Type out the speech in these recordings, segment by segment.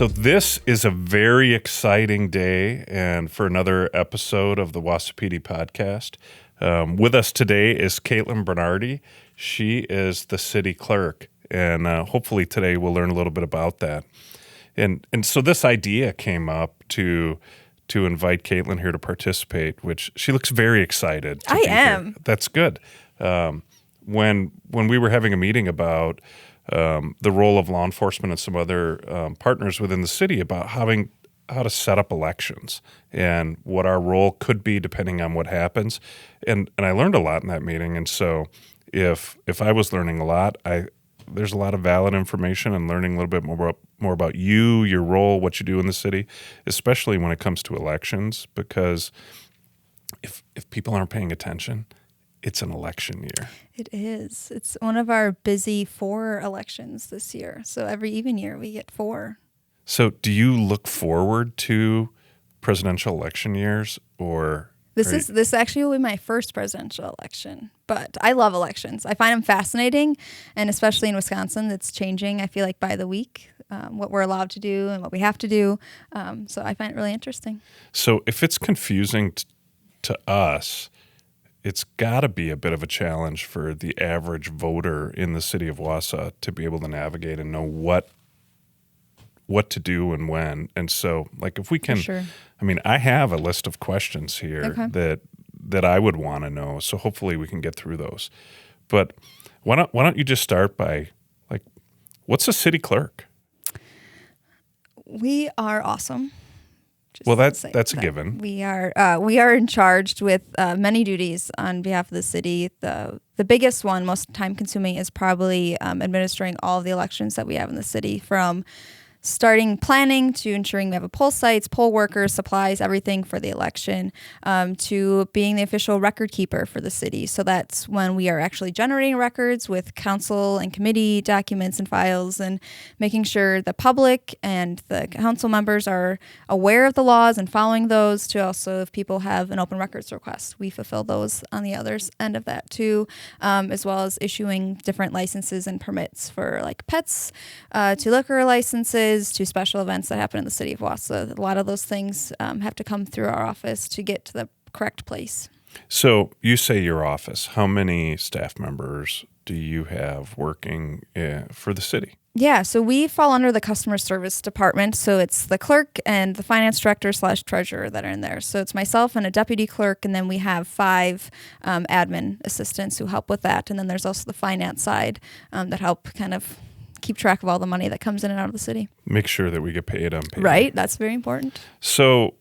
So this is a very exciting day and for another episode of the Wausau PD Podcast. With us today is Kaitlyn Bernarde. She is the city clerk, and hopefully today we'll learn a little bit about that. And so this idea came up to invite Kaitlyn here to participate, which she looks very excited to I be am. here. That's good. When we were having a meeting about the role of law enforcement and some other partners within the city about how to set up elections and what our role could be depending on what happens. And I learned a lot in that meeting. And so if I was learning a lot, there's a lot of valid information and learning a little bit more about you, your role, what you do in the city, especially when it comes to elections, because if people aren't paying attention, it's an election year. It is. It's one of our busy 4 elections this year. So every even year we get 4. So do you look forward to presidential election years, or This actually will be my first presidential election, but I love elections. I find them fascinating, and especially in Wisconsin, it's changing, I feel like, by the week, what we're allowed to do and what we have to do. So I find it really interesting. So if it's confusing to us, it's got to be a bit of a challenge for the average voter in the city of Wausau to be able to navigate and know what to do and when. And so, like, if we can, Sure. I mean, I have a list of questions here that I would want to know. So hopefully we can get through those. But why don't you just start by, like, what's a city clerk? We are awesome. Well, that's a given. We are in charge with many duties on behalf of the city. The biggest one, most time consuming, is probably administering all of the elections that we have in the city, from starting planning to ensuring we have poll sites, poll workers, supplies, everything for the election, to being the official record keeper for the city. So that's when we are actually generating records with council and committee documents and files, and making sure the public and the council members are aware of the laws and following those, to also, if people have an open records request, we fulfill those on the other end of that too, as well as issuing different licenses and permits for, like, pets, to liquor licenses, to special events that happen in the city of Wausau. A lot of those things have to come through our office to get to the correct place. So you say your office. How many staff members do you have working for the city? Yeah, so we fall under the customer service department. So it's the clerk and the finance director / treasurer that are in there. So it's myself and a deputy clerk, and then we have 5 admin assistants who help with that. And then there's also the finance side that help kind of keep track of all the money that comes in and out of the city. Make sure that we get paid on payday. Right, that's very important. So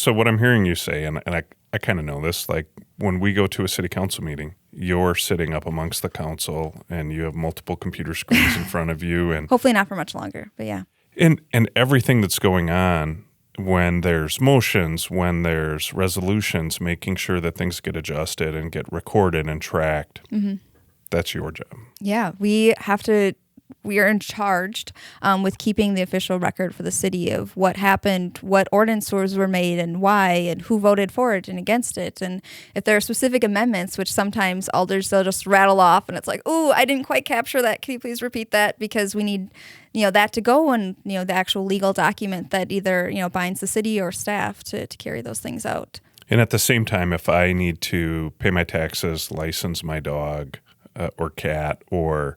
what I'm hearing you say, and I kind of know this, like, when we go to a city council meeting, you're sitting up amongst the council and you have multiple computer screens in front of you, and hopefully not for much longer, but yeah. And everything that's going on, when there's motions, when there's resolutions, making sure that things get adjusted and get recorded and tracked. Mm-hmm. That's your job. Yeah, we are in charge with keeping the official record for the city of what happened, what ordinances were made and why, and who voted for it and against it. And if there are specific amendments, which sometimes alders, they'll just rattle off and it's like, ooh, I didn't quite capture that. Can you please repeat that? Because we need, that to go and, the actual legal document that either, binds the city or staff to carry those things out. And at the same time, if I need to pay my taxes, license my dog or cat, or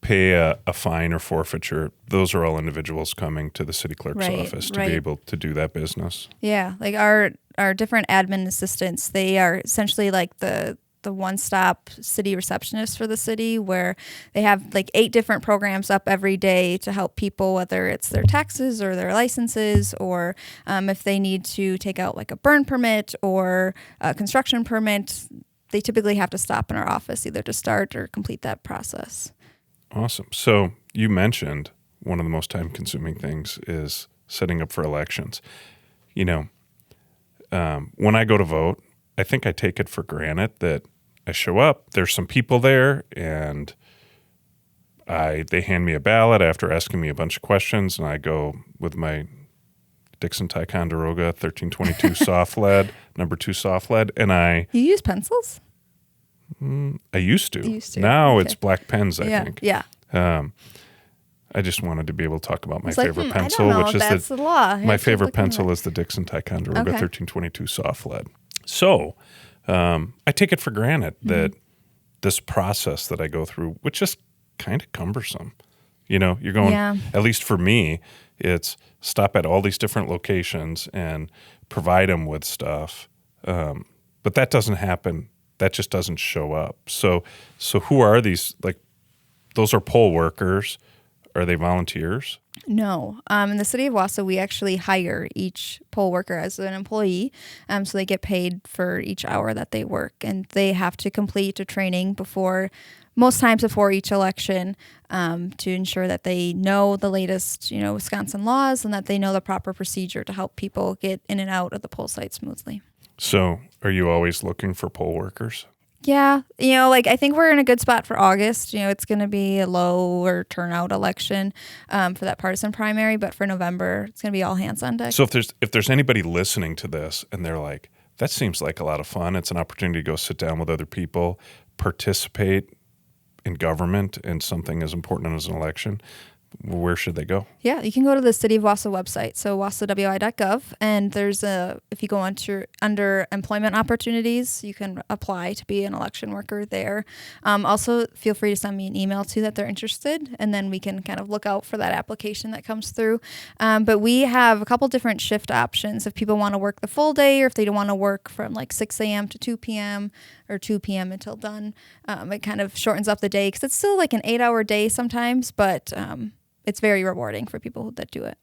pay a fine or forfeiture, those are all individuals coming to the city clerk's office to be able to do that business. Yeah, like our different admin assistants, they are essentially like the one-stop city receptionist for the city, where they have like 8 different programs up every day to help people, whether it's their taxes or their licenses, or if they need to take out like a burn permit or a construction permit, they typically have to stop in our office either to start or complete that process. Awesome. So you mentioned one of the most time-consuming things is setting up for elections. When I go to vote, I think I take it for granted that I show up, there's some people there, and they hand me a ballot after asking me a bunch of questions, and I go with my Dixon Ticonderoga 1322 soft lead, number 2 soft lead, and You use pencils? I used to. Now it's black pens, I think. Yeah. I just wanted to be able to talk about my It's like, favorite I pencil, don't know, which is that's the law. I my have to favorite look into pencil it. is the Dixon Ticonderoga Okay. 1322 soft lead. So I take it for granted that this process that I go through, which is kind of cumbersome, you're going, at least for me, it's stop at all these different locations and provide them with stuff. But that doesn't happen. That just doesn't show up. So who are these? Like, those are poll workers. Are they volunteers? No. In the city of Wausau, we actually hire each poll worker as an employee. So they get paid for each hour that they work. And they have to complete a training most times before each election, to ensure that they know the latest, Wisconsin laws and that they know the proper procedure to help people get in and out of the poll site smoothly. So are you always looking for poll workers? Yeah. I think we're in a good spot for August. It's going to be a lower turnout election for that partisan primary. But for November, it's going to be all hands on deck. So if there's anybody listening to this and they're like, that seems like a lot of fun. It's an opportunity to go sit down with other people, participate in government and something as important as an election. Where should they go? Yeah, you can go to the City of Wausau website, so wausauwi.gov, and if you go under employment opportunities, you can apply to be an election worker there. Also, feel free to send me an email too that they're interested, and then we can kind of look out for that application that comes through. But we have a couple different shift options if people want to work the full day or if they don't want to work from like 6 a.m. to 2 p.m. or 2 p.m. until done. It kind of shortens up the day because it's still like an 8-hour day sometimes, but it's very rewarding for people that do it.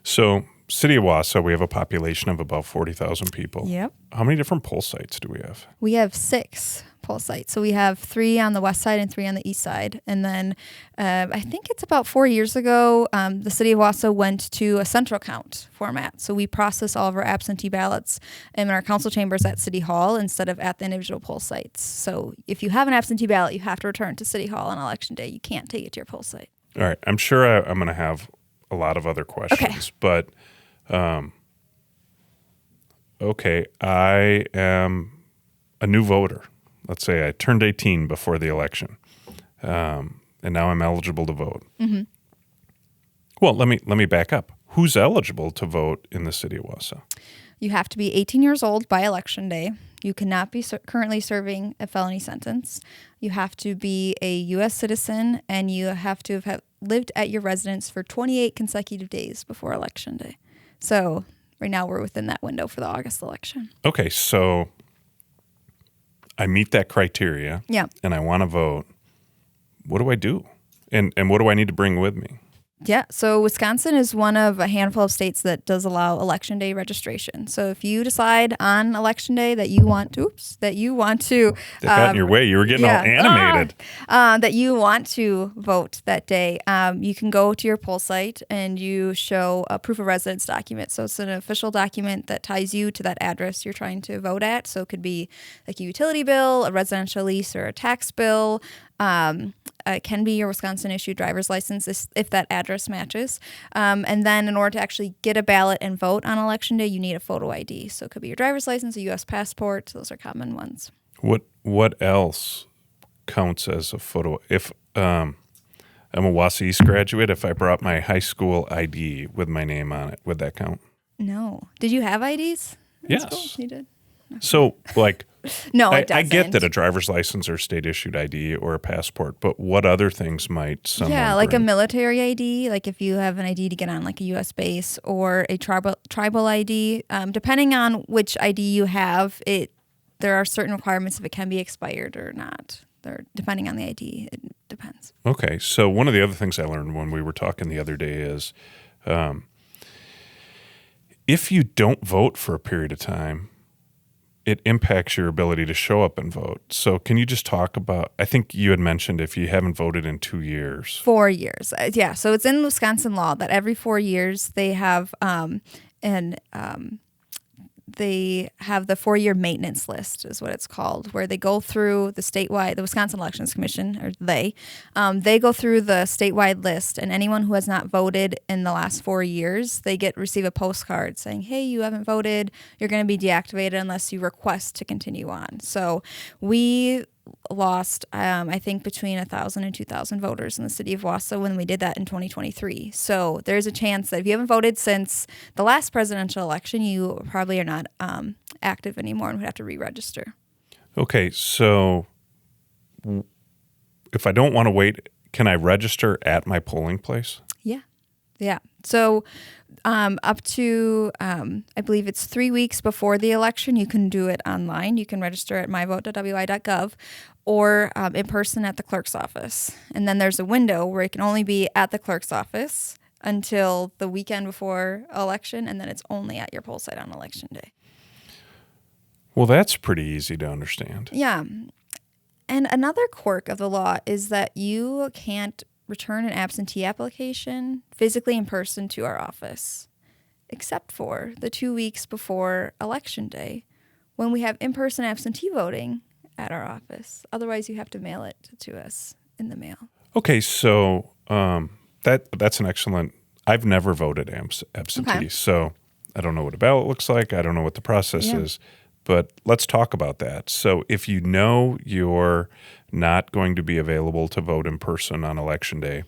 So, City of Wausau, we have a population of about 40,000 people. Yep. How many different poll sites do we have? We have 6 poll sites. So we have 3 on the west side and 3 on the east side. And then I think it's about 4 years ago, the City of Wausau went to a central count format. So we process all of our absentee ballots in our council chambers at City Hall instead of at the individual poll sites. So if you have an absentee ballot, you have to return to City Hall on election day. You can't take it to your poll site. All right. I'm sure I'm going to have a lot of other questions, but okay, I am a new voter. Let's say I turned 18 before the election, and now I'm eligible to vote. Mm-hmm. Well, let me back up. Who's eligible to vote in the City of Wausau? You have to be 18 years old by election day. You cannot be currently serving a felony sentence. You have to be a U.S. citizen, and you have to have lived at your residence for 28 consecutive days before election day. So right now we're within that window for the August election. Okay, so I meet that criteria, and I want to vote. What do I do? And what do I need to bring with me? Yeah, so Wisconsin is one of a handful of states that does allow election day registration. So if you decide on election day that you want to, that got in your way. You were getting all animated. That you want to vote that day, you can go to your poll site and you show a proof of residence document. So it's an official document that ties you to that address you're trying to vote at. So it could be like a utility bill, a residential lease, or a tax bill. It can be your Wisconsin-issued driver's license if that address matches. And then in order to actually get a ballot and vote on election day, you need a photo ID. So it could be your driver's license, a U.S. passport. Those are common ones. What else counts as a photo? If I'm a Wausau East graduate, if I brought my high school ID with my name on it, would that count? No. Did you have IDs? Yes. You did? Okay. So, no, it doesn't. I get that a driver's license or state-issued ID or a passport, but what other things might someone like bring? a military ID, like if you have an ID to get on like a U.S. base, or a tribal ID. Depending on which ID you have, there are certain requirements if it can be expired or not. Depending on the ID, it depends. Okay, so one of the other things I learned when we were talking the other day is if you don't vote for a period of time, it impacts your ability to show up and vote. So can you just talk about, I think you had mentioned if you haven't voted in 2 years. 4 years. Yeah. So it's in Wisconsin law that every 4 years they have they have the 4-year maintenance list is what it's called, where they go through the Wisconsin Elections Commission, or they go through the statewide list, and anyone who has not voted in the last 4 years, they receive a postcard saying, hey, you haven't voted, you're going to be deactivated unless you request to continue on. So we lost, I think, between 1,000 and 2,000 voters in the city of Wausau when we did that in 2023. So there's a chance that if you haven't voted since the last presidential election, you probably are not active anymore and would have to re-register. Okay, so if I don't want to wait, can I register at my polling place? Yeah. So up to, I believe it's 3 weeks before the election, you can do it online. You can register at myvote.wi.gov or in person at the clerk's office. And then there's a window where it can only be at the clerk's office until the weekend before election, and then it's only at your poll site on election day. Well, that's pretty easy to understand. Yeah. And another quirk of the law is that you can't return an absentee application physically in person to our office, except for the 2 weeks before Election Day when we have in-person absentee voting at our office. Otherwise, you have to mail it to us in the mail. Okay, so that's an excellent. I've never voted absentee, so I don't know what a ballot looks like. I don't know what the process is. But let's talk about that. So if you know you're not going to be available to vote in person on Election Day,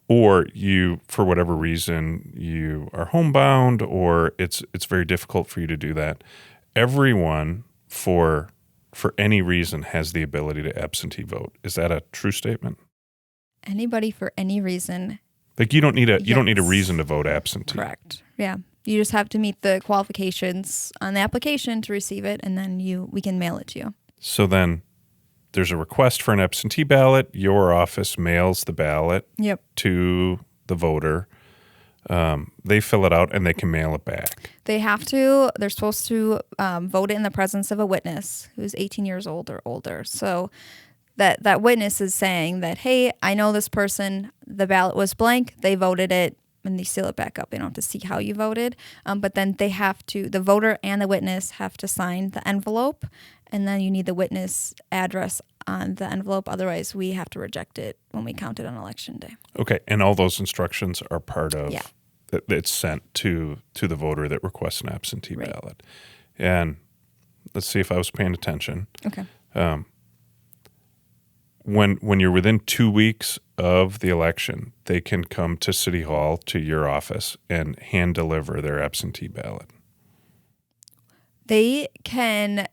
or you, for whatever reason, you are homebound, or it's very difficult for you to do that, everyone for any reason has the ability to absentee vote. Is that a true statement? Anybody for any reason. Like you don't need a reason to vote absentee. Correct. Yeah. You just have to meet the qualifications on the application to receive it, and then we can mail it to you. So then there's a request for an absentee ballot. Your office mails the ballot to the voter. They fill it out, and they can mail it back. They have to. They're supposed to vote it in the presence of a witness who's 18 years old or older. So that witness is saying that, hey, I know this person, the ballot was blank, they voted it, and they seal it back up. They don't have to see how you voted. But then they have to, the voter and the witness have to sign the envelope, and then you need the witness address on the envelope. Otherwise, we have to reject it when we count it on Election Day. Okay, and all those instructions are part of, it's sent to the voter that requests an absentee ballot. And let's see if I was paying attention. Okay. When you're within 2 weeks of the election, they can come to City Hall, to your office, and hand deliver their absentee ballot. They can,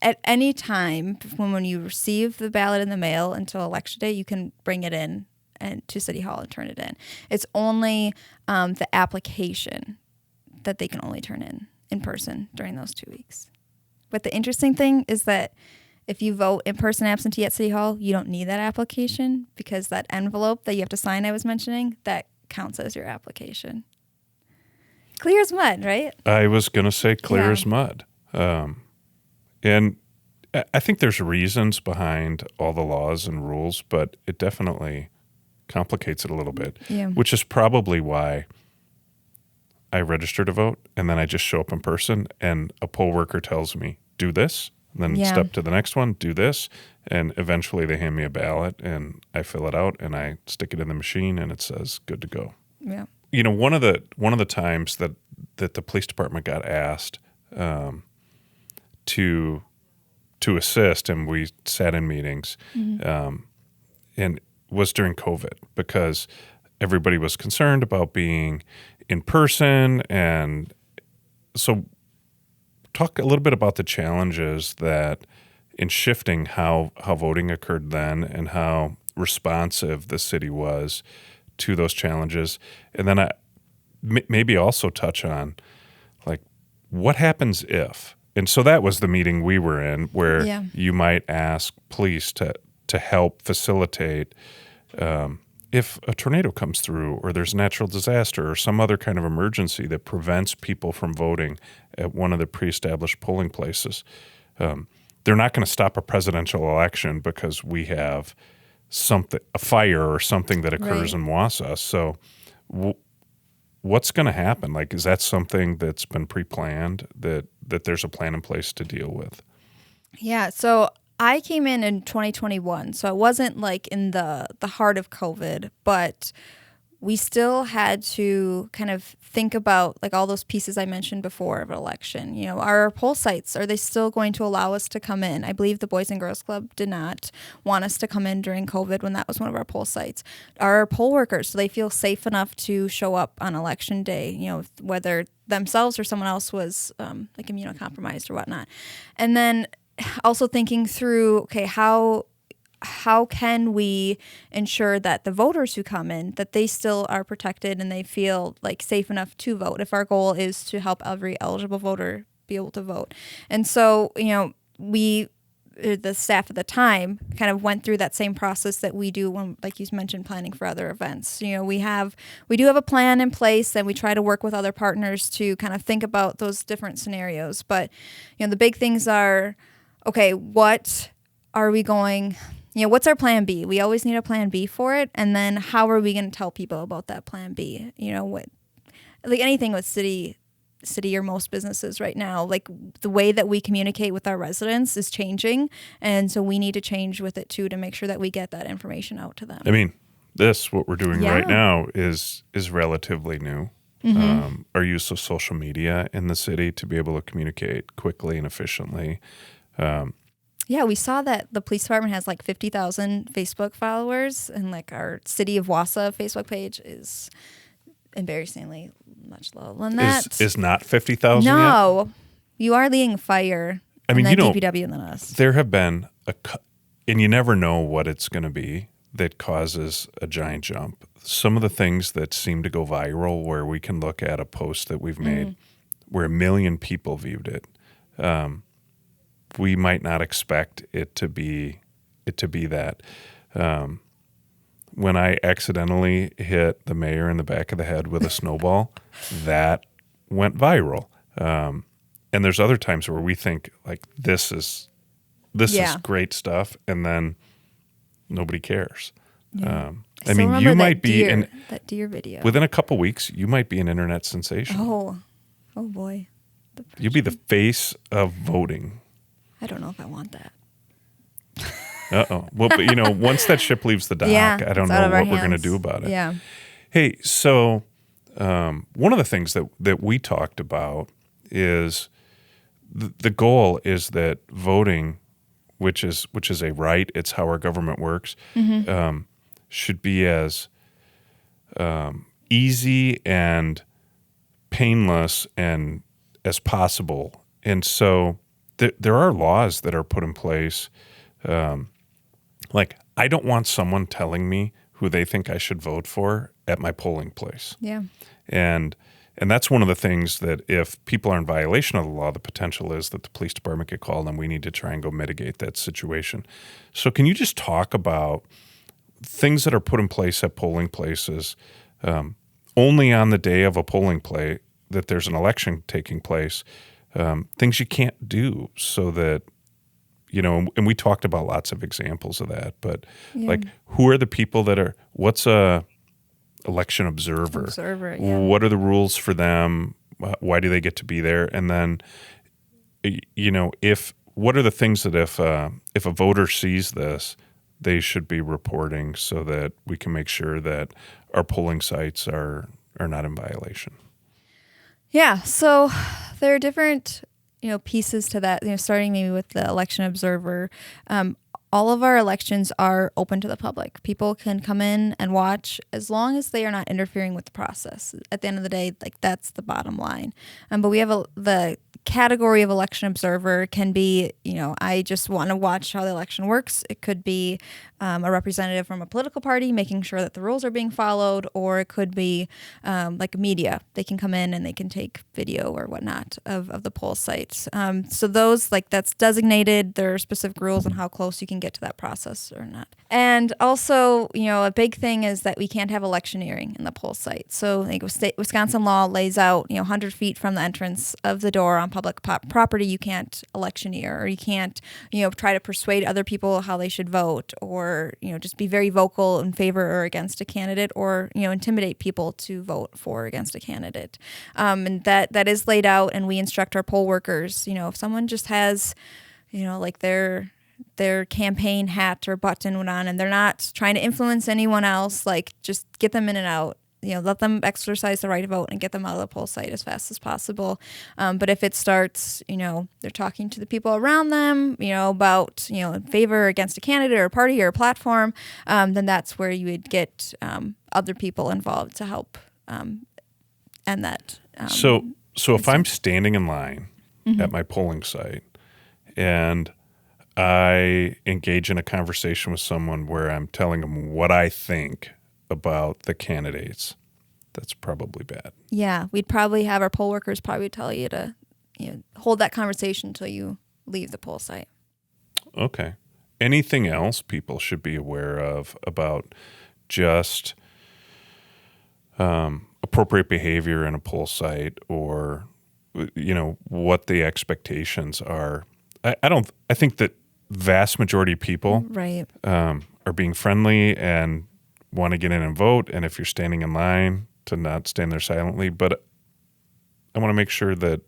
at any time, when you receive the ballot in the mail until Election Day, you can bring it in and to City Hall and turn it in. It's only the application that they can only turn in person during those 2 weeks. But the interesting thing is that if you vote in-person absentee at City Hall, you don't need that application because that envelope that you have to sign I was mentioning, that counts as your application. Clear as mud, right? I was going to say clear as mud. And I think there's reasons behind all the laws and rules, but it definitely complicates it a little bit, which is probably why I register to vote, and then I just show up in person, and a poll worker tells me, do this. Then step to the next one, do this, and eventually they hand me a ballot, and I fill it out, and I stick it in the machine, and it says good to go. Yeah. You know, one of the times that the police department got asked to assist, and we sat in meetings, and it was during COVID because everybody was concerned about being in person, and so. Talk a little bit about the challenges that in shifting how voting occurred then and how responsive the city was to those challenges. And then I maybe also touch on like what happens if. And so that was the meeting we were in where you might ask police to help facilitate if a tornado comes through or there's a natural disaster or some other kind of emergency that prevents people from voting at one of the pre-established polling places. They're not going to stop a presidential election because we have a fire or something that occurs in Wausau. So what's going to happen? Like, is that something that's been pre-planned, that there's a plan in place to deal with? Yeah, so I came in 2021, so it wasn't like in the heart of COVID, but we still had to kind of think about like all those pieces I mentioned before of an election. You know, are our poll sites, are they still going to allow us to come in? I believe the Boys and Girls Club did not want us to come in during COVID when that was one of our poll sites. Are our poll workers, do they feel safe enough to show up on election day, you know, whether themselves or someone else was like immunocompromised or whatnot? And then also thinking through, okay, how can we ensure that the voters who come in, that they still are protected and they feel like safe enough to vote if our goal is to help every eligible voter be able to vote. And so, you know, the staff at the time kind of went through that same process that we do when, like you mentioned, planning for other events. You know, we do have a plan in place, and we try to work with other partners to kind of think about those different scenarios. But, you know, the big things are, okay, what are we going, you know, what's our plan B? We always need a plan B for it. And then how are we going to tell people about that plan B? You know, what, like anything with city or most businesses right now, like the way that we communicate with our residents is changing. And so we need to change with it too, to make sure that we get that information out to them. I mean, what we're doing right now is relatively new. Our use of social media in the city to be able to communicate quickly and efficiently. Yeah, we saw that the police department has like 50,000 Facebook followers, and like our City of Wausau Facebook page is embarrassingly much lower than that. Is not 50,000 yet? No, you are leading fire. I mean, and then you know, DPW and then us. There have been and you never know what it's going to be that causes a giant jump. Some of the things that seem to go viral, where we can look at a post that we've made where 1 million people viewed it. We might not expect it to be that. When I accidentally hit the mayor in the back of the head with a snowball, that went viral. And there's other times where we think like this is great stuff, and then nobody cares. Yeah. I mean, you might be that deer video. Within a couple weeks, you might be an internet sensation. Oh boy. You'll be the face of voting. I don't know if I want that. Uh-oh. Well, but, you know, once that ship leaves the dock, I don't know what we're going to do about it. Yeah. Hey, so one of the things that we talked about is the goal is that voting, which is a right, it's how our government works, should be as easy and painless and as possible. And so there are laws that are put in place. Like, I don't want someone telling me who they think I should vote for at my polling place. Yeah. And that's one of the things that if people are in violation of the law, the potential is that the police department get called, and we need to try and go mitigate that situation. So can you just talk about things that are put in place at polling places only on the day of a polling place that there's an election taking place, things you can't do so that, you know, and we talked about lots of examples of that, but like, who are the people that are, what's a election observer? What are the rules for them? Why do they get to be there? And then, you know, what are the things that if a voter sees this, they should be reporting so that we can make sure that our polling sites are not in violation? Yeah, so there are different, you know, pieces to that, you know, starting maybe with the election observer. All of our elections are open to the public. People can come in and watch as long as they are not interfering with the process. At the end of the day, like, that's the bottom line. But we have the category of election observer can be, you know, I just want to watch how the election works. It could be a representative from a political party making sure that the rules are being followed, or it could be like media. They can come in and they can take video or whatnot of the poll sites. So those, like, that's designated. There are specific rules on how close you can get to that process or not. And also, you know, a big thing is that we can't have electioneering in the poll site. So like Wisconsin law lays out, you know, 100 feet from the entrance of the door on public property, you can't electioneer, or you can't, you know, try to persuade other people how they should vote, or, you know, just be very vocal in favor or against a candidate, or, you know, intimidate people to vote for or against a candidate. And that is laid out, and we instruct our poll workers, you know, if someone just has, you know, like their campaign hat or button on, and they're not trying to influence anyone else, like, just get them in and out let them exercise the right to vote and get them out of the poll site as fast as possible. But if it starts, they're talking to the people around them, about, in favor or against a candidate or a party or a platform, then that's where you would get other people involved to help end that. So if I'm standing in line at my polling site and I engage in a conversation with someone where I'm telling them what I think about the candidates, that's probably bad. Yeah, we'd probably have our poll workers probably tell you to hold that conversation until you leave the poll site. Okay. Anything else people should be aware of about just appropriate behavior in a poll site, or what the expectations are? I think that vast majority of people right are being friendly and want to get in and vote, and if you're standing in line, to not stand there silently. But I want to make sure that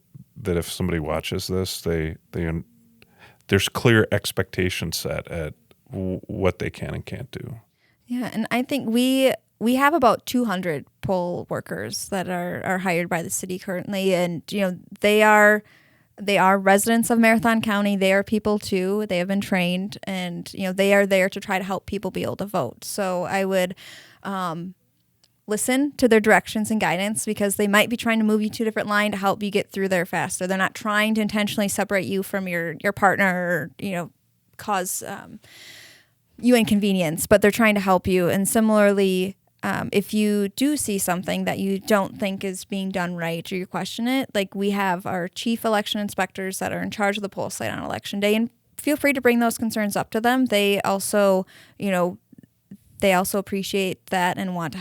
if somebody watches this, there's clear expectations set at what they can and can't do. Yeah, and I think we have about 200 poll workers that are hired by the city currently, and they are residents of Marathon County. They are people too. They have been trained, and they are there to try to help people be able to vote. So I would listen to their directions and guidance, because they might be trying to move you to a different line to help you get through there faster. They're not trying to intentionally separate you from your partner or cause you inconvenience, but they're trying to help you. And similarly, if you do see something that you don't think is being done right or you question it, like we have our chief election inspectors that are in charge of the poll site on election day, and feel free to bring those concerns up to them. They also, appreciate that and want to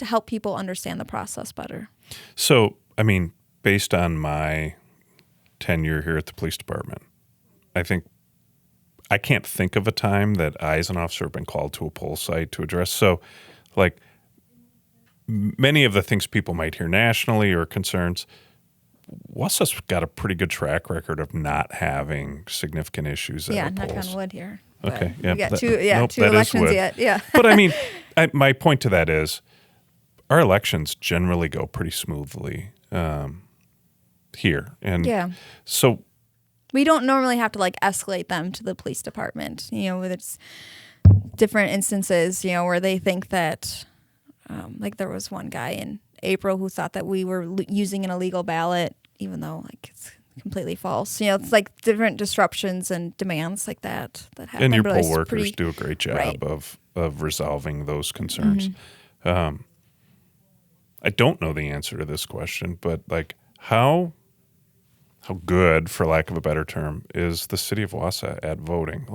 help people understand the process better. So, based on my tenure here at the police department, I can't think of a time that I as an officer have been called to a poll site to address. So, like many of the things people might hear nationally or concerns, Wausau's got a pretty good track record of not having significant issues at our polls. Knock on wood here. Okay, yeah. We got two elections yet. Yeah. But my point to that is our elections generally go pretty smoothly here. And so we don't normally have to escalate them to the police department. It's different instances, where they think that, there was one guy in April who thought that we were using an illegal ballot, even though it's completely false. It's different disruptions and demands like that happen. And your poll workers do a great job of resolving those concerns. Mm-hmm. I don't know the answer to this question, but how good, for lack of a better term, is the city of Wausau at voting?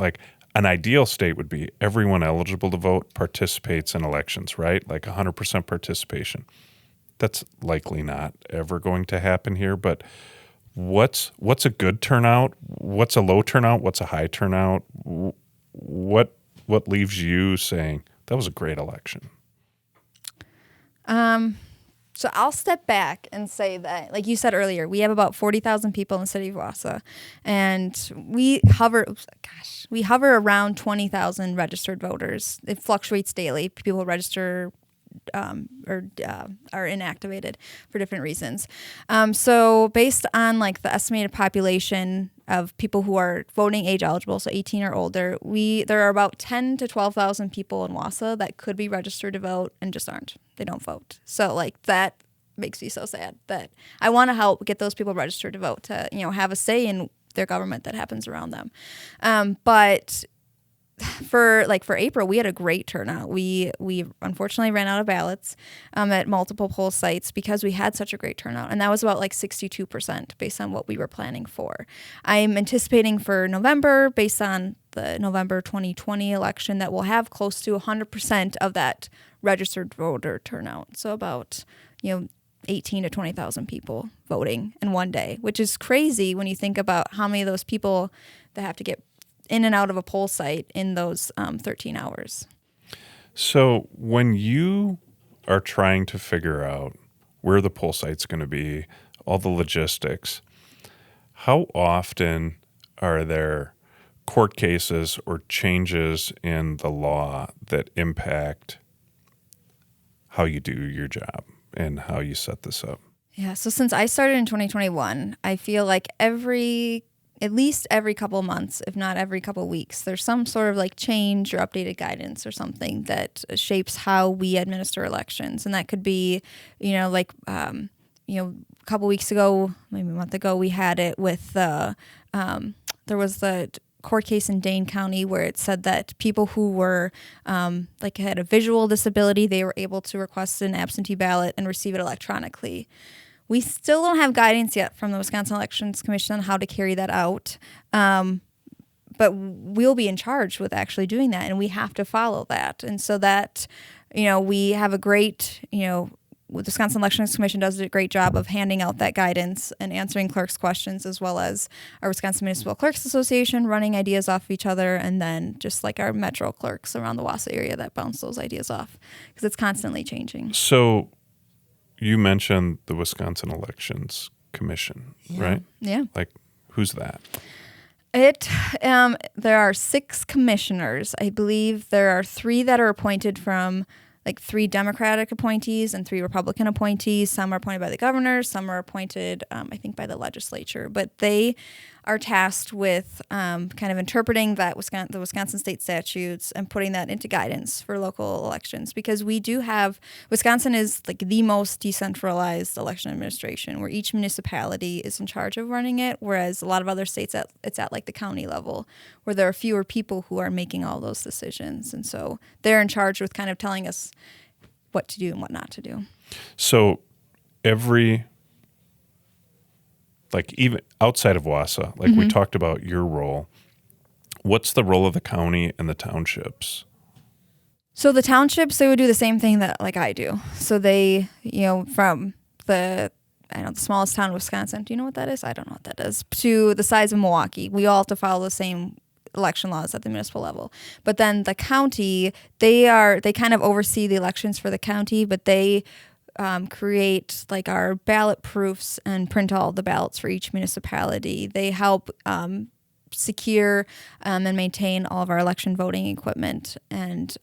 An ideal state would be everyone eligible to vote participates in elections, right? 100% participation. That's likely not ever going to happen here, but what's a good turnout? What's a low turnout? What's a high turnout? What leaves you saying that was a great election? So I'll step back and say that, like you said earlier, we have about 40,000 people in the city of Wausau, and we hover around 20,000 registered voters. It fluctuates daily. People register or are inactivated for different reasons. So based on the estimated population of people who are voting age eligible, so 18 or older, there are about 10 to 12,000 people in Wausau that could be registered to vote and just aren't. They don't vote. So that makes me so sad that I want to help get those people registered to vote, to have a say in their government that happens around them. But for April, we had a great turnout. We unfortunately ran out of ballots at multiple poll sites because we had such a great turnout, and that was about 62% based on what we were planning for. I'm anticipating for November, based on the November 2020 election, that we'll have close to 100% of that registered voter turnout. So about 18 to 20,000 people voting in one day, which is crazy when you think about how many of those people that have to get in and out of a poll site in those 13 hours. So when you are trying to figure out where the poll site's going to be, all the logistics, how often are there court cases or changes in the law that impact how you do your job and how you set this up? Yeah, so since I started in 2021, I feel like at least every couple months, if not every couple weeks, there's some sort of like change or updated guidance or something that shapes how we administer elections. And that could be, a couple weeks ago, maybe a month ago, we had it with there was the court case in Dane County where it said that people who were had a visual disability, they were able to request an absentee ballot and receive it electronically. We still don't have guidance yet from the Wisconsin Elections Commission on how to carry that out, but we'll be in charge with actually doing that, and we have to follow that. And so that, we have a great, the Wisconsin Elections Commission does a great job of handing out that guidance and answering clerks' questions, as well as our Wisconsin Municipal Clerks Association running ideas off of each other, and then just like our metro clerks around the Wausau area that bounce those ideas off, because it's constantly changing. So you mentioned the Wisconsin Elections Commission, right? Yeah. Like, who's that? There are 6 commissioners. I believe there are 3 that are appointed from 3 Democratic appointees and 3 Republican appointees. Some are appointed by the governor, some are appointed, I think, by the legislature. But they are tasked with kind of interpreting the Wisconsin state statutes and putting that into guidance for local elections, because we do have, Wisconsin is the most decentralized election administration, where each municipality is in charge of running it, whereas a lot of other states it's at the county level, where there are fewer people who are making all those decisions. And so they're in charge with kind of telling us what to do and what not to do. So even outside of Wausau, we talked about your role, what's the role of the county and the townships? So the townships, they would do the same thing that I do. So they, from the smallest town in Wisconsin, do you know what that is? I don't know what that is, to the size of Milwaukee. We all have to follow the same election laws at the municipal level. But then the county, they kind of oversee the elections for the county, but they create our ballot proofs and print all the ballots for each municipality. They help secure and maintain all of our election voting equipment. And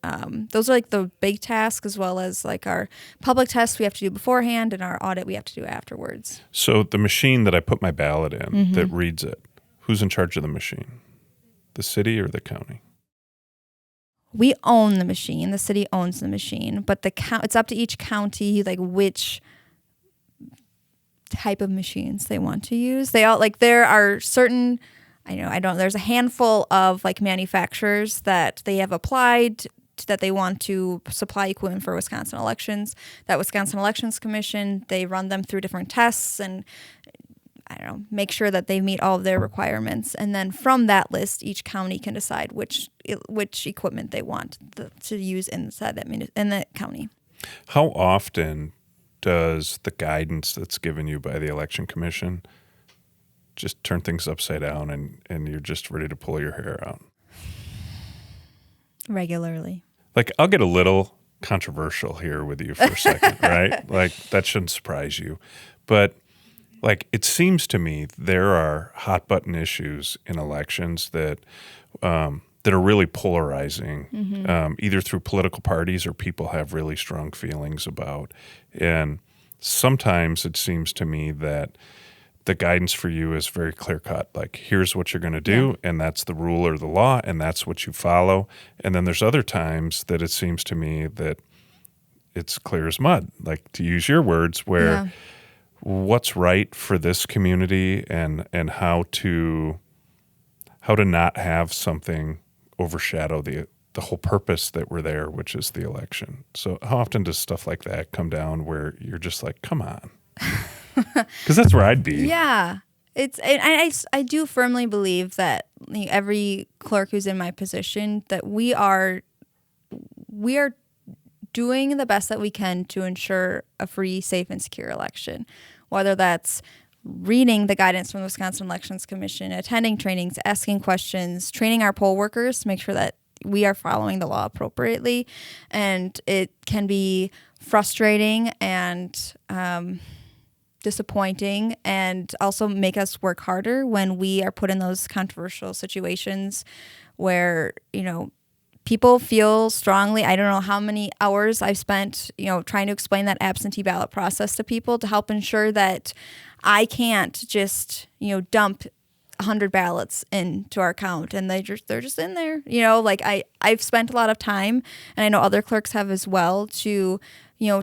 those are the big tasks, as well as our public tests we have to do beforehand and our audit we have to do afterwards. So the machine that I put my ballot in that reads it, who's in charge of the machine? The city or the county? We own the machine. The city owns the machine, but it's up to each county which type of machines they want to use. They all there are certain, there's a handful of manufacturers that they have applied that they want to supply equipment for Wisconsin elections. That Wisconsin Elections Commission, they run them through different tests and make sure that they meet all of their requirements. And then from that list, each county can decide which equipment they want to use inside in that county. How often does the guidance that's given you by the Election Commission just turn things upside down and you're just ready to pull your hair out? Regularly. I'll get a little controversial here with you for a second, right? That shouldn't surprise you. But it seems to me there are hot button issues in elections that are really polarizing, either through political parties or people have really strong feelings about. And sometimes it seems to me that the guidance for you is very clear cut. Here's what you're going to do, and that's the rule or the law, and that's what you follow. And then there's other times that it seems to me that it's clear as mud, to use your words, where what's right for this community and how to not have something overshadow the whole purpose that we're there, which is the election. So how often does stuff like that come down where you're just come on? Because that's where I'd be. Yeah. I do firmly believe that every clerk who's in my position, that we are doing the best that we can to ensure a free, safe, and secure election. Whether that's reading the guidance from the Wisconsin Elections Commission, attending trainings, asking questions, training our poll workers to make sure that we are following the law appropriately. And it can be frustrating and disappointing, and also make us work harder when we are put in those controversial situations where, people feel strongly. I don't know how many hours I've spent, trying to explain that absentee ballot process to people to help ensure that I can't just, dump 100 ballots into our account and they're just in there. I've spent a lot of time, and I know other clerks have as well, to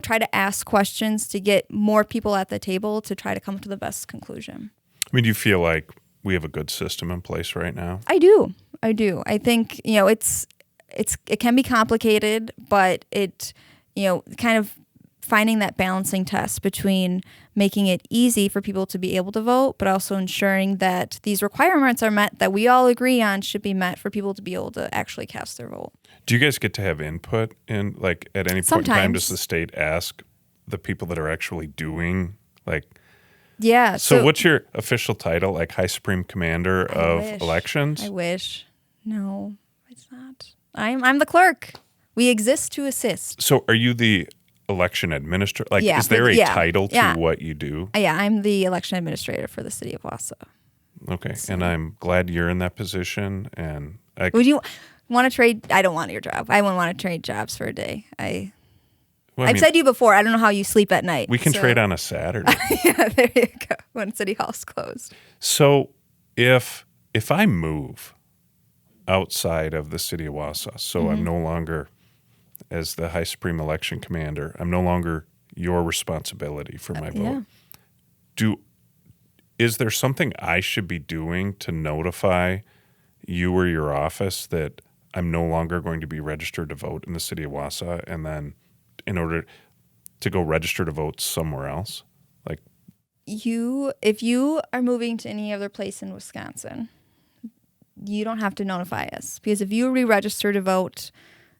try to ask questions to get more people at the table to try to come to the best conclusion. I mean, do you feel like we have a good system in place right now? I do. I think, it can be complicated, but it, kind of finding that balancing test between making it easy for people to be able to vote, but also ensuring that these requirements are met that we all agree on should be met for people to be able to actually cast their vote. Do you guys get to have input in, like, at any point in time, does the state ask the people that are actually doing, like... Yeah. So what's your official title, like High Supreme Commander of Elections? I wish. No, it's not. I'm the clerk. We exist to assist. So are you the election administrator? Like, is there a title to what you do? Yeah, I'm the election administrator for the city of Wausau. Okay, and I'm glad you're in that position. And would you want to trade? I don't want your job. I wouldn't want to trade jobs for a day. I've said to you before, I don't know how you sleep at night. We can trade on a Saturday. Yeah, there you go, when City Hall's closed. So if I move outside of the city of Wausau, so I'm no longer, as the High Supreme Election Commander, I'm no longer your responsibility for my vote. Yeah. Is there something I should be doing to notify you or your office that I'm no longer going to be registered to vote in the city of Wausau, and then in order to go register to vote somewhere else? Like, if you are moving to any other place in Wisconsin, you don't have to notify us, because if you re-register to vote,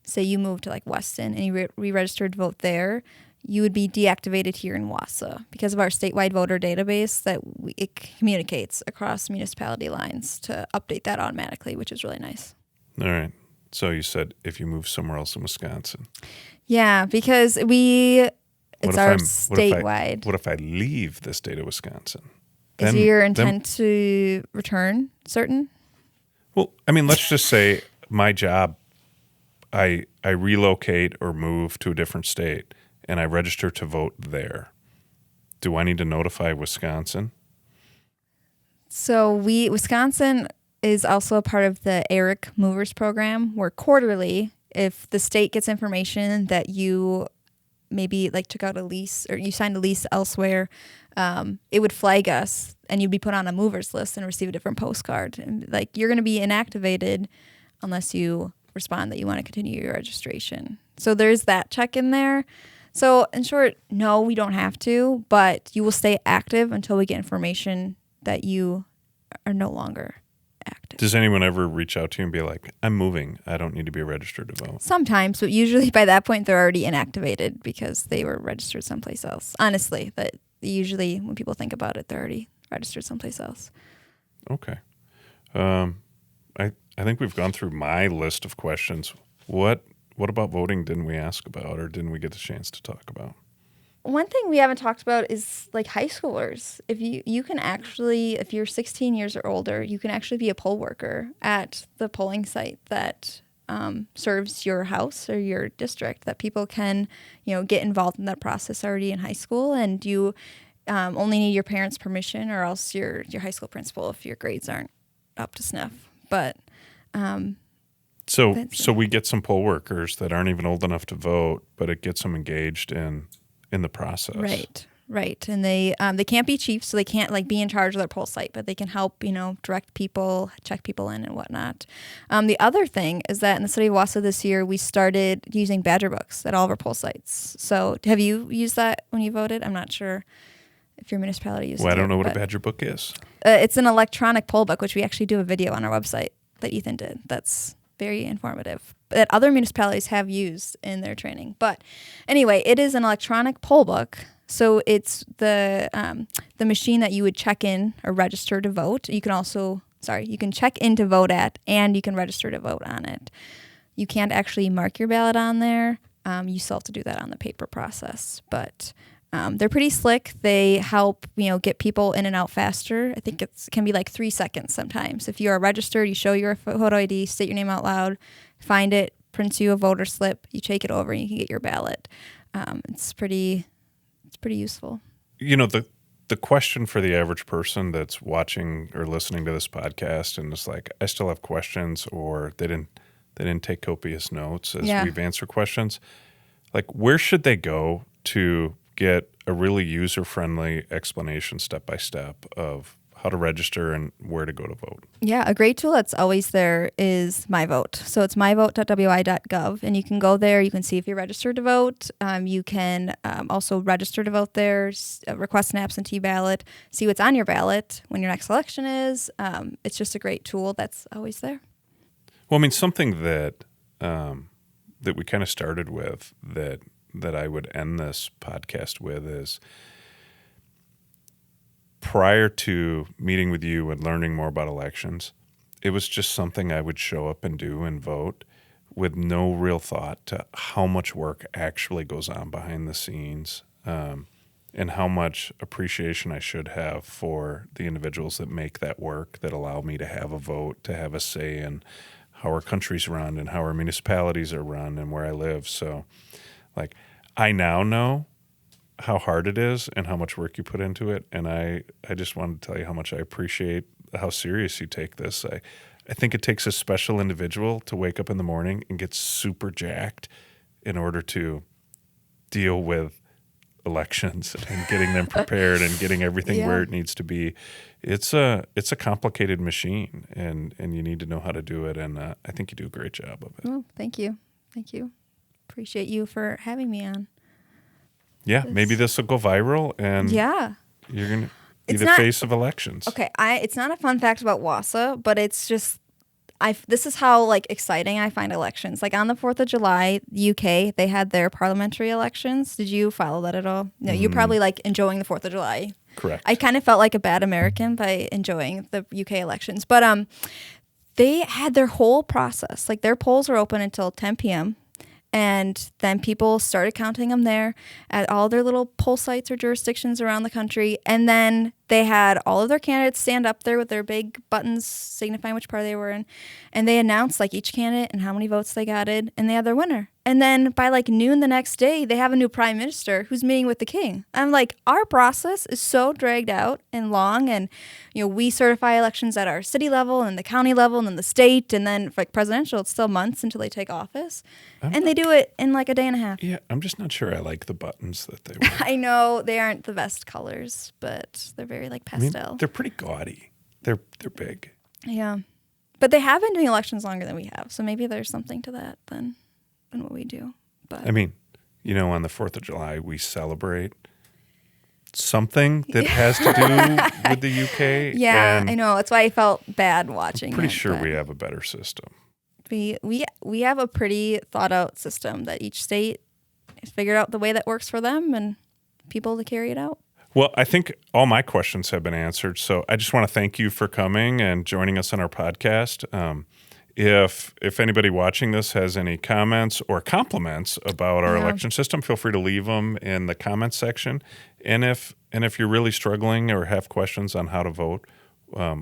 say you move to like Weston and you re-registered to vote there, you would be deactivated here in Wausau because of our statewide voter database that it communicates across municipality lines to update that automatically, which is really nice. All right. So you said if you move somewhere else in Wisconsin. Yeah, because it's our statewide. What if I leave the state of Wisconsin? Is your intent to return certain? Well, I mean, let's just say my job, I relocate or move to a different state and I register to vote there. Do I need to notify Wisconsin? So Wisconsin is also a part of the ERIC Movers program, where quarterly, if the state gets information that you maybe like took out a lease or you signed a lease elsewhere, it would flag us and you'd be put on a movers list and receive a different postcard. And like, you're going to be inactivated unless you respond that you want to continue your registration. So there's that check in there. So in short, no, we don't have to, but you will stay active until we get information that you are no longer active. Does anyone ever reach out to you and be like, I'm moving, I don't need to be registered to vote? Sometimes, but usually by that point they're already inactivated because they were registered someplace else. Honestly, that usually when people think about it, they're already registered someplace else. Okay. I think we've gone through my list of questions. What about voting didn't we ask about, or didn't we get the chance to talk about? One thing we haven't talked about is like high schoolers. If you can actually, if you're 16 years or older, you can actually be a poll worker at the polling site that serves your house or your district, that people can, get involved in that process already in high school, and you only need your parents' permission or else your high school principal if your grades aren't up to snuff. But so we get some poll workers that aren't even old enough to vote, but it gets them engaged in the process. Right. And they can't be chiefs, so they can't like be in charge of their poll site, but they can help, direct people, check people in and whatnot. The other thing is that in the city of Wausau this year, we started using badger books at all of our poll sites. So have you used that when you voted? I'm not sure if your municipality uses it. Well, I don't know what a badger book is. It's an electronic poll book, which we actually do a video on our website that Ethan did. That's very informative, that other municipalities have used in their training. But anyway, it is an electronic poll book. So it's the machine that you would check in or register to vote. You can check in to vote at, and you can register to vote on it. You can't actually mark your ballot on there. You still have to do that on the paper process. But they're pretty slick. They help, get people in and out faster. I think it can be like 3 seconds sometimes. If you are registered, you show your photo ID, state your name out loud, find it, prints you a voter slip, you take it over, and you can get your ballot. It's pretty useful. The question for the average person that's watching or listening to this podcast and is like, I still have questions, or they didn't take copious notes as we've answered questions. Like, where should they go to get a really user-friendly explanation step by step of how to register and where to go to vote? Yeah, a great tool that's always there is My Vote. So it's myvote.wi.gov, and you can go there. You can see if you're registered to vote. You can also register to vote there, request an absentee ballot, see what's on your ballot when your next election is. It's just a great tool that's always there. Well, I mean, something that we kind of started with that I would end this podcast with is, prior to meeting with you and learning more about elections, it was just something I would show up and do and vote with no real thought to how much work actually goes on behind the scenes, and how much appreciation I should have for the individuals that make that work, that allow me to have a vote, to have a say in how our country's run and how our municipalities are run and where I live. So, like, I now know how hard it is and how much work you put into it. And I just wanted to tell you how much I appreciate how serious you take this. I think it takes a special individual to wake up in the morning and get super jacked in order to deal with elections and getting them prepared and getting everything where it needs to be. It's a complicated machine, and you need to know how to do it. And I think you do a great job of it. Oh, thank you. Thank you. Appreciate you for having me on. Yeah, maybe this will go viral, and you're going to be the face of elections. Okay, it's not a fun fact about Wausau, but it's just, this is how exciting I find elections. Like on the 4th of July, UK, they had their parliamentary elections. Did you follow that at all? No, you're probably enjoying the 4th of July. Correct. I kind of felt like a bad American by enjoying the UK elections. But they had their whole process. Like their polls were open until 10 p.m., and then people started counting them there at all their little poll sites or jurisdictions around the country. And then they had all of their candidates stand up there with their big buttons signifying which party they were in. And they announced each candidate and how many votes they got in, and they had their winner. And then by noon the next day, they have a new prime minister who's meeting with the king. I'm like, our process is so dragged out and long. And, we certify elections at our city level and the county level and then the state. And then for presidential, it's still months until they take office. They do it in a day and a half. Yeah, I'm just not sure I like the buttons that they wear. I know they aren't the best colors, but they're very pastel. I mean, they're pretty gaudy. They're big. Yeah. But they have been doing elections longer than we have. So maybe there's something to that than what we do. But I mean, on the 4th of July, we celebrate something that has to do with the UK. Yeah, I know. That's why I felt bad watching. I'm pretty sure we have a better system. We have a pretty thought out system that each state has figured out the way that works for them and people to carry it out. Well, I think all my questions have been answered. So I just want to thank you for coming and joining us on our podcast. If anybody watching this has any comments or compliments about our election system, feel free to leave them in the comments section. And if you're really struggling or have questions on how to vote,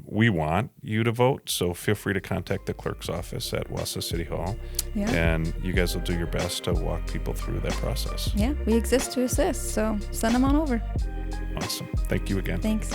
we want you to vote. So feel free to contact the clerk's office at Wausau City Hall. Yeah. And you guys will do your best to walk people through that process. Yeah, we exist to assist. So send them on over. Awesome. Thank you again. Thanks.